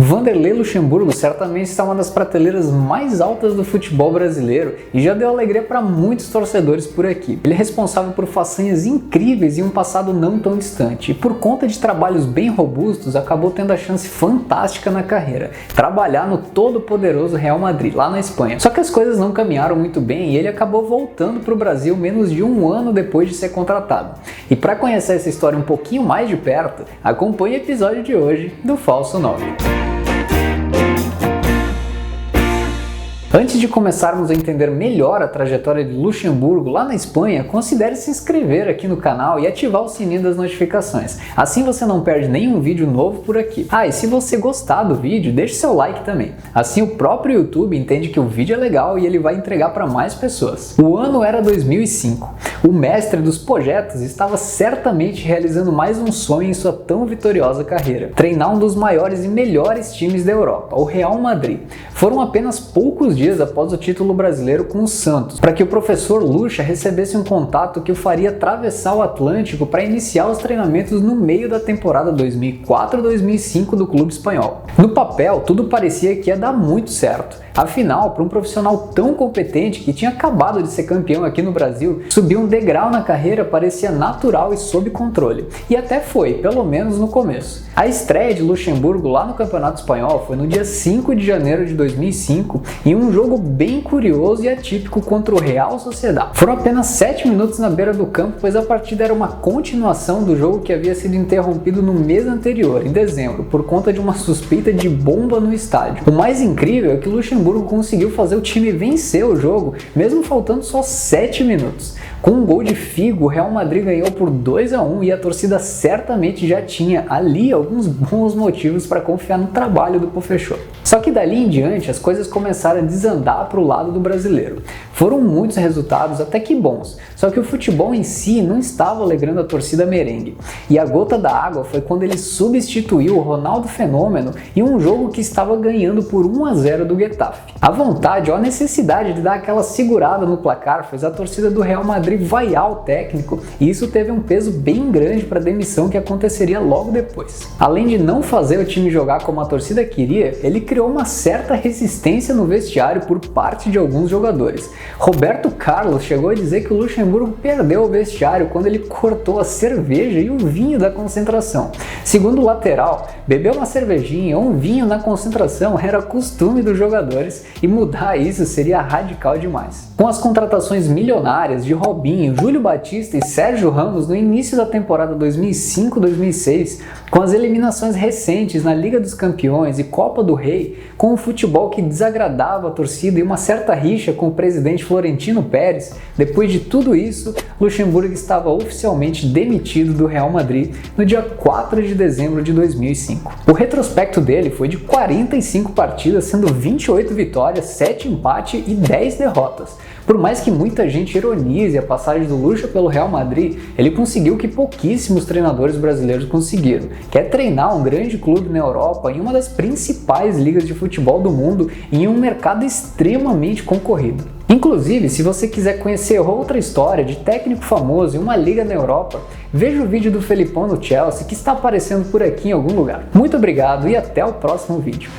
Vanderlei Luxemburgo certamente está uma das prateleiras mais altas do futebol brasileiro e já deu alegria para muitos torcedores por aqui. Ele é responsável por façanhas incríveis em um passado não tão distante e por conta de trabalhos bem robustos acabou tendo a chance fantástica na carreira, trabalhar no todo-poderoso Real Madrid, lá na Espanha. Só que as coisas não caminharam muito bem e ele acabou voltando para o Brasil menos de um ano depois de ser contratado. E para conhecer essa história um pouquinho mais de perto, acompanhe o episódio de hoje do Falso 9. Antes de começarmos a entender melhor a trajetória de Luxemburgo lá na Espanha, considere se inscrever aqui no canal e ativar o sininho das notificações. Assim você não perde nenhum vídeo novo por aqui. E se você gostar do vídeo, deixe seu like também. Assim o próprio YouTube entende que o vídeo é legal e ele vai entregar para mais pessoas. O ano era 2005. O mestre dos projetos estava certamente realizando mais um sonho em sua tão vitoriosa carreira: treinar um dos maiores e melhores times da Europa, o Real Madrid. Foram apenas poucos dias após o título brasileiro com o Santos, para que o professor Lucha recebesse um contato que o faria atravessar o Atlântico para iniciar os treinamentos no meio da temporada 2004-2005 do clube espanhol. No papel, tudo parecia que ia dar muito certo. Afinal, para um profissional tão competente que tinha acabado de ser campeão aqui no Brasil, subir um degrau na carreira parecia natural e sob controle. E até foi, pelo menos no começo. A estreia de Luxemburgo lá no Campeonato Espanhol foi no dia 5 de janeiro de 2005, em um jogo bem curioso e atípico contra o Real Sociedad. Foram apenas 7 minutos na beira do campo, pois a partida era uma continuação do jogo que havia sido interrompido no mês anterior, em dezembro, por conta de uma suspeita de bomba no estádio. O mais incrível é que Luxemburgo conseguiu fazer o time vencer o jogo, mesmo faltando só 7 minutos. Com um gol de Figo, o Real Madrid ganhou por 2-1 e a torcida certamente já tinha ali alguns bons motivos para confiar no trabalho do professor. Só que dali em diante as coisas começaram a desandar para o lado do brasileiro. Foram muitos resultados até que bons, só que o futebol em si não estava alegrando a torcida merengue. E a gota da água foi quando ele substituiu o Ronaldo Fenômeno em um jogo que estava ganhando por 1-0 do Getafe. A vontade ou a necessidade de dar aquela segurada no placar fez a torcida do Real Madrid vaiar o técnico, e isso teve um peso bem grande para a demissão que aconteceria logo depois. Além de não fazer o time jogar como a torcida queria, ele criou uma certa resistência no vestiário por parte de alguns jogadores. Roberto Carlos chegou a dizer que o Luxemburgo perdeu o vestiário quando ele cortou a cerveja e o vinho da concentração. Segundo o lateral, beber uma cervejinha ou um vinho na concentração era costume dos jogadores e mudar isso seria radical demais. Com as contratações milionárias de Robinho, Júlio Batista e Sérgio Ramos no início da temporada 2005-2006, com as eliminações recentes na Liga dos Campeões e Copa do Rei, com um futebol que desagradava a torcida e uma certa rixa com o presidente Florentino Pérez, depois de tudo isso, Luxemburgo estava oficialmente demitido do Real Madrid no dia 4 de dezembro de 2005. O retrospecto dele foi de 45 partidas, sendo 28 vitórias, 7 empates e 10 derrotas. Por mais que muita gente ironize a passagem do Lucha pelo Real Madrid, ele conseguiu o que pouquíssimos treinadores brasileiros conseguiram, que é treinar um grande clube na Europa em uma das principais ligas de futebol do mundo e em um mercado extremamente concorrido. Inclusive, se você quiser conhecer outra história de técnico famoso em uma liga na Europa, veja o vídeo do Felipão no Chelsea que está aparecendo por aqui em algum lugar. Muito obrigado e até o próximo vídeo.